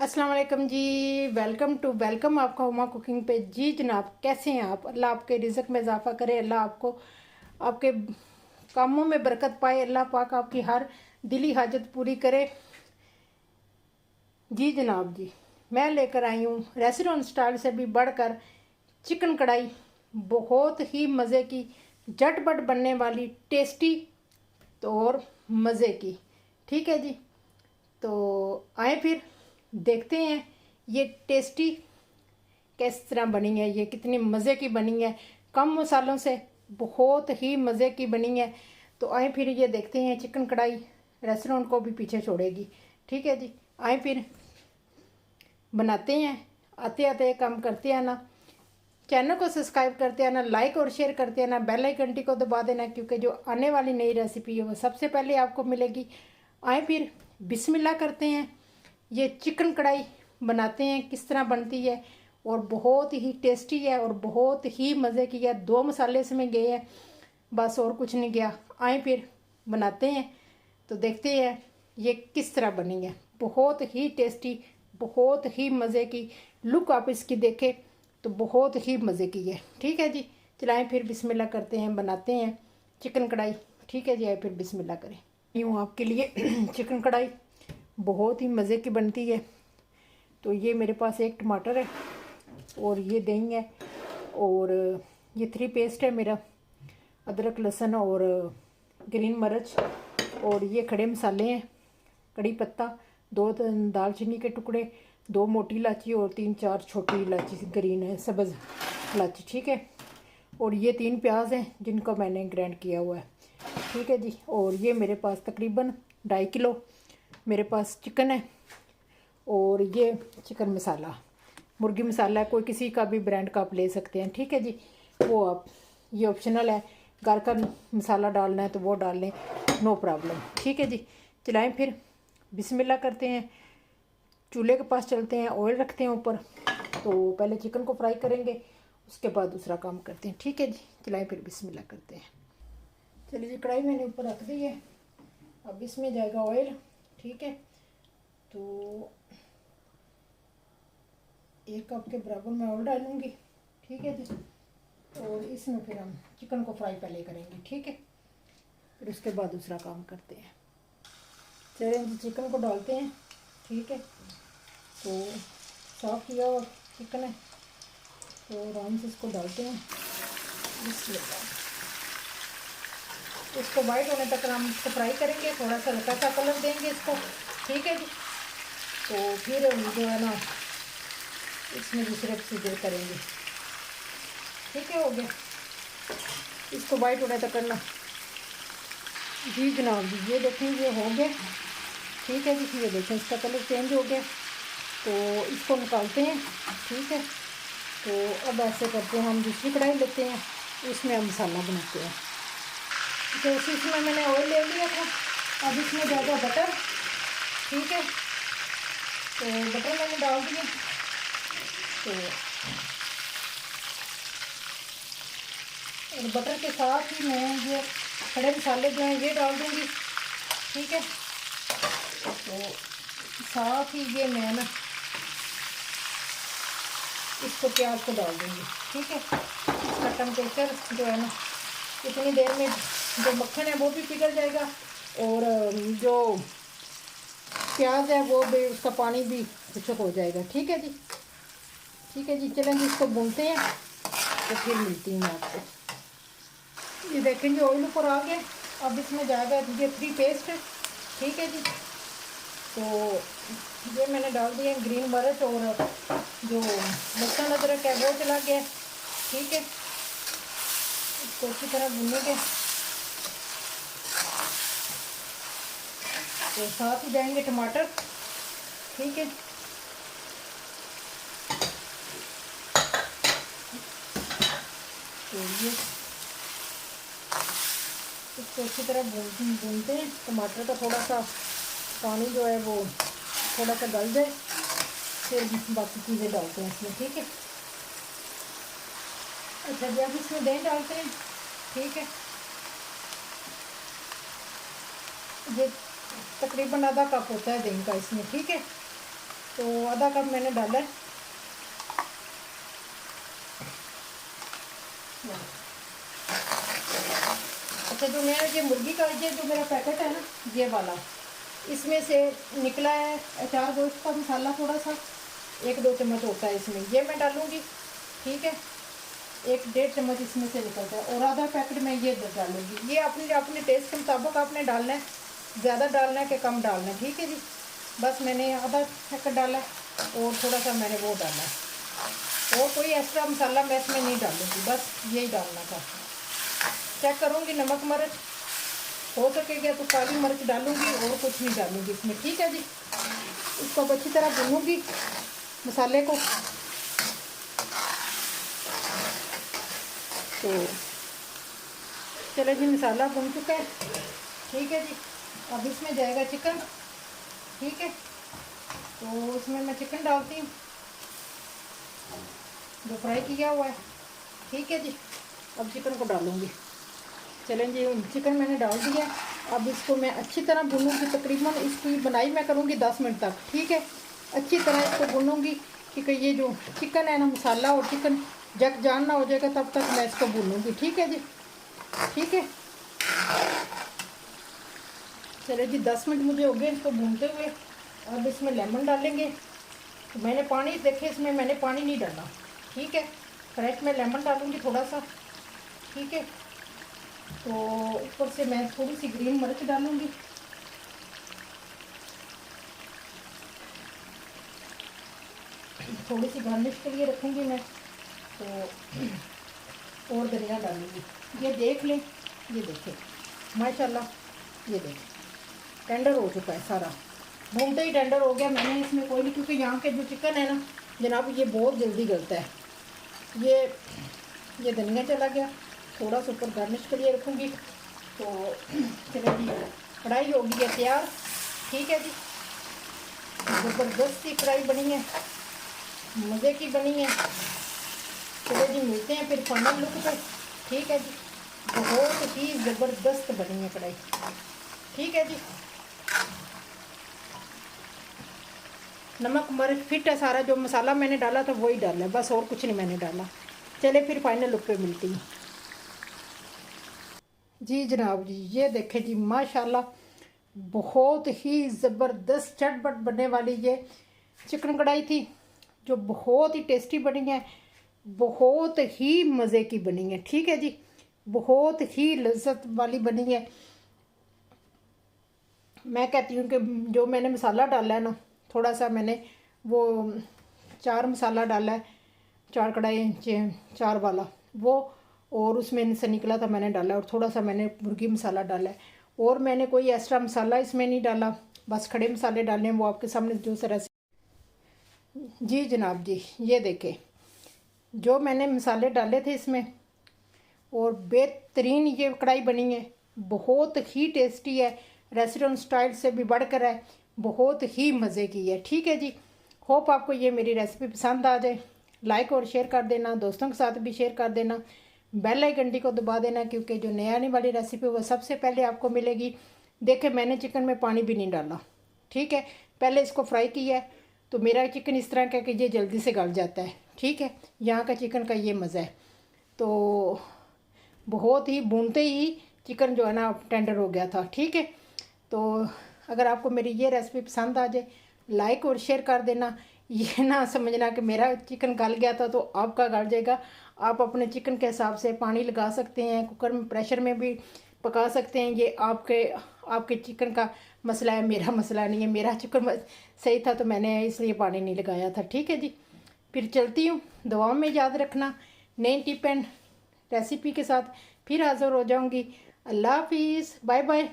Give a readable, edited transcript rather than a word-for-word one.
अस्सलाम वालेकुम जी। वेलकम आपका हुमा कुकिंग पे। जी जनाब, कैसे हैं आप? अल्लाह आपके रिज़्क में इजाफ़ा करे, अल्लाह आपको आपके कामों में बरकत पाए, अल्लाह पाक आपकी हर दिली हाजत पूरी करे। जी जनाब जी, मैं लेकर आई हूँ रेस्टोरेंट स्टाइल से भी बढ़कर चिकन कढ़ाई, बहुत ही मज़े की, झटपट बनने वाली, टेस्टी तो और मज़े की। ठीक है जी, तो आए फिर देखते हैं ये टेस्टी किस तरह बनी है, ये कितनी मज़े की बनी है, कम मसालों से बहुत ही मज़े की बनी है। तो आए फिर ये देखते हैं, चिकन कढ़ाई रेस्टोरेंट को भी पीछे छोड़ेगी। ठीक है जी, आए फिर बनाते हैं। आते आते काम करते हैं ना, चैनल को सब्सक्राइब करते हैं ना, लाइक और शेयर करते हैं ना, बेल आइकन घंटी को दबा देना, क्योंकि जो आने वाली नई रेसिपी है वो सबसे पहले आपको मिलेगी। आए फिर बिस्मिल्लाह करते हैं, ये चिकन कढ़ाई बनाते हैं किस तरह बनती है, और बहुत ही टेस्टी है और बहुत ही मज़े की है। 2 मसाले इसमें गए हैं, बस और कुछ नहीं गया। आए फिर बनाते हैं, तो देखते हैं ये किस तरह बनी है। बहुत ही टेस्टी, बहुत ही मज़े की, लुक आप इसकी देखें तो बहुत ही मज़े की है। ठीक है जी, चलाएं फिर बिस्मिल्लाह करते हैं, बनाते हैं चिकन कढ़ाई। ठीक है जी, आए फिर बिस्मिल्लाह करें। यूँ आपके लिए चिकन कढ़ाई बहुत ही मज़े की बनती है। तो ये मेरे पास एक टमाटर है और ये दही है और ये 3 पेस्ट है मेरा, अदरक लहसुन और ग्रीन मिर्च, और ये खड़े मसाले हैं, कड़ी पत्ता, 2 दालचीनी के टुकड़े, 2 मोटी इलायची और 3-4 छोटी इलायची ग्रीन है, सब्ज़ इलायची। ठीक है, और ये 3 प्याज हैं जिनको मैंने ग्राइंड किया हुआ है। ठीक है जी, और ये मेरे पास तकरीबन 2.5 किलो मेरे पास चिकन है, और ये चिकन मसाला, मुर्गी मसाला है, कोई किसी का भी ब्रांड का आप ले सकते हैं। ठीक है जी, वो आप, ये ऑप्शनल है, घर का मसाला डालना है तो वो डाल लें, नो प्रॉब्लम। ठीक है जी, चलाएं फिर बिस्मिल्लाह करते हैं, चूल्हे के पास चलते हैं, ऑयल रखते हैं ऊपर। तो पहले चिकन को फ्राई करेंगे, उसके बाद दूसरा काम करते हैं। ठीक है जी, चलाएं फिर बिस्मिल्लाह करते हैं। चलिए जी, कढ़ाई मैंने ऊपर रख दी है, अब इसमें जाएगा ऑयल। ठीक है, तो 1 कप के बराबर मैं ऑयल डालूंगी। ठीक है जी, और इसमें फिर हम चिकन को फ्राई पहले करेंगे। ठीक है, फिर उसके बाद दूसरा काम करते हैं। चलिए जी, चिकन को डालते हैं। ठीक है, तो साफ़ किया हुआ चिकन है, तो आराम से इसको डालते हैं। इसको वाइट होने तक हम इसको फ्राई करेंगे, थोड़ा सा हल्का सा कलर देंगे इसको। ठीक है जी, तो फिर जो है ना इसमें दूसरे प्रोसीजर करेंगे। ठीक है, हो गया, इसको वाइट होने तक करना। जी जनाब जी, ये देखें ये हो गया। ठीक है जी, ये देखें इसका कलर चेंज हो गया, तो इसको निकालते हैं। ठीक है, तो अब ऐसे करते हैं, हम दूसरी कढ़ाई लेते हैं, उसमें हम मसाला बनाते हैं। तो इसमें मैंने ऑयल ले लिया था, अब इसमें जाएगा बटर। ठीक है, तो बटर मैंने डाल दिया, तो और बटर के साथ ही मैं ये खड़े मसाले जो हैं ये डाल दूँगी। ठीक है, तो साथ ही ये मैं ना इसको प्याज को डाल दूँगी। ठीक है, इसका टेम्परेचर जो है ना इतनी देर में जो मक्खन है वो भी पिघल जाएगा, और जो प्याज है वो भी, उसका पानी भी खुशक हो जाएगा। ठीक है जी, ठीक है जी, चलेंगे इसको भूनते हैं, तो फिर मिलती हूँ मैं आपको। ये देखेंगे ऑयल ऊपर आ गया, अब इसमें जाएगा ये 3 पेस्ट। ठीक है जी, तो ये मैंने डाल दिया ग्रीन मिर्च, और जो लहसुन अदरक है वो चला गया। ठीक है, इसको अच्छी तरह भूनेंगे, तो साथ ही जाएंगे टमाटर। ठीक है, तो ये इसको अच्छी तरह भूनते हैं। टमाटर का थोड़ा सा पानी जो है वो थोड़ा सा गल जाए, फिर बाकी चीज़ें डालते हैं इसमें। ठीक है, अच्छा जी, अब इसमें दही डालते हैं। ठीक है, ये तकरीबन आधा कप होता है दही का इसमें। ठीक है, तो आधा कप मैंने डाला है। अच्छा, जो मेरा ये मुर्गी का ये जो मेरा पैकेट है ना, ये वाला, इसमें से निकला है अचार गोश्त का मसाला थोड़ा सा, 1-2 चम्मच होता है इसमें, ये मैं डालूँगी। ठीक है, 1-1.5 चम्मच इसमें से निकलता है, और आधा पैकेट में ये डालूँगी। ये अपने अपने टेस्ट के मुताबिक आपने डालना है, ज़्यादा डालना है कि कम डालना है। ठीक है जी, बस मैंने आधा पैकेट डाला है और थोड़ा सा मैंने वो डाला है, और कोई एक्स्ट्रा मसाला मैं इसमें नहीं डालूँगी, बस यही डालना था। चेक करूँगी नमक मिर्च, हो सकेगा तो काली मिर्च डालूँगी, और कुछ नहीं डालूँगी इसमें। ठीक है जी, इसको अब अच्छी तरह भूनूँगी मसाले को। तो चलो जी, मसाला भून चुका है। ठीक है जी, अब इसमें जाएगा चिकन। ठीक है, तो इसमें मैं चिकन डालती हूँ जो फ्राई किया हुआ है। ठीक है जी, अब चिकन को डालूँगी। चलें जी, चिकन मैंने डाल दिया। अब इसको मैं अच्छी तरह भूनूँगी, तकरीबन इसकी बनाई मैं करूँगी 10 मिनट तक। ठीक है, अच्छी तरह इसको भूनूँगी, क्योंकि ये जो चिकन है ना, मसाला और चिकन जग जान ना हो जाएगा तब तक मैं इसको भूनूँगी। ठीक है जी, ठीक है। चले जी, 10 मिनट मुझे हो गए इसको भूनते हुए। अब इसमें लेमन डालेंगे। तो मैंने पानी देखे, इसमें मैंने पानी नहीं डाला। ठीक है, फ्रेश में लेमन डालूँगी थोड़ा सा। ठीक है, तो ऊपर से मैं थोड़ी सी ग्रीन मिर्च डालूँगी। थोड़ी सी गार्निश के लिए रखूँगी मैं, तो और धनिया डालूँगी। ये देख लें, ये देखें माशाल्लाह, ये देखें टेंडर हो चुका है सारा, भूनते ही टेंडर हो गया। मैंने इसमें कोई नहीं, क्योंकि यहाँ के जो चिकन है ना जनाब, ये बहुत जल्दी गलता है। ये धनिया चला गया, थोड़ा सा ऊपर गार्निश के लिए रखूँगी। तो चलो जी, कढ़ाई होगी है तैयार। ठीक है जी, ज़बरदस्त सी कढ़ाई बनी है, मज़े की बनी है। चलो जी, मिलते हैं फिर फाइनल लुक पे। ठीक है जी, बहुत ही ज़बरदस्त बनी है कढ़ाई। ठीक है जी, नमक मिर्च फिट है सारा, जो मसाला मैंने डाला था वही डाला है, बस और कुछ नहीं मैंने डाला। चले फिर फाइनल लुक पे मिलती हूँ। जी जनाब जी, ये देखें जी माशाल्लाह, बहुत ही ज़बरदस्त चटपट बनने वाली ये चिकन कढ़ाई थी, जो बहुत ही टेस्टी बनी है, बहुत ही मज़े की बनी है। ठीक है जी, बहुत ही लज्जत वाली बनी है। मैं कहती हूँ कि जो मैंने मसाला डाला है ना, थोड़ा सा मैंने वो 4 मसाला डाला है, 4 कढ़ाई 4 वाला वो, और उसमें से निकला था मैंने डाला, और थोड़ा सा मैंने मुर्गी मसाला डाला है, और मैंने कोई एक्स्ट्रा मसाला इसमें नहीं डाला, बस खड़े मसाले डाले हैं, वो आपके सामने जो सा रेसिपी। जी जनाब जी, ये देखें जो मैंने मसाले डाले थे इसमें, और बेहतरीन ये कढ़ाई बनी है, बहुत ही टेस्टी है, रेस्टोरेंट स्टाइल से भी बढ़कर है, बहुत ही मज़े की है। ठीक है जी, होप आपको ये मेरी रेसिपी पसंद आ जाए। लाइक और शेयर कर देना, दोस्तों के साथ भी शेयर कर देना, बेल आइकन घंटी को दबा देना, क्योंकि जो नई आने वाली रेसिपी वो सबसे पहले आपको मिलेगी। देखें मैंने चिकन में पानी भी नहीं डाला। ठीक है, पहले इसको फ्राई किया है, तो मेरा चिकन इस तरह का कि ये जल्दी से गल जाता है। ठीक है, यहाँ का चिकन का ये मज़ा है। तो बहुत ही भूनते ही चिकन जो है ना टेंडर हो गया था। ठीक है, तो अगर आपको मेरी ये रेसिपी पसंद आ जाए, लाइक और शेयर कर देना। ये ना समझना कि मेरा चिकन गल गया था तो आपका गल जाएगा। आप अपने चिकन के हिसाब से पानी लगा सकते हैं, कुकर में प्रेशर में भी पका सकते हैं। ये आपके चिकन का मसला है, मेरा मसला नहीं है। मेरा चिकन सही था तो मैंने इसलिए पानी नहीं लगाया था। ठीक है जी, फिर चलती हूँ, दुआओं में याद रखना। नई टिप एंड रेसिपी के साथ फिर हाज़िर हो जाऊँगी। अल्लाह हाफिज़, बाय बाय।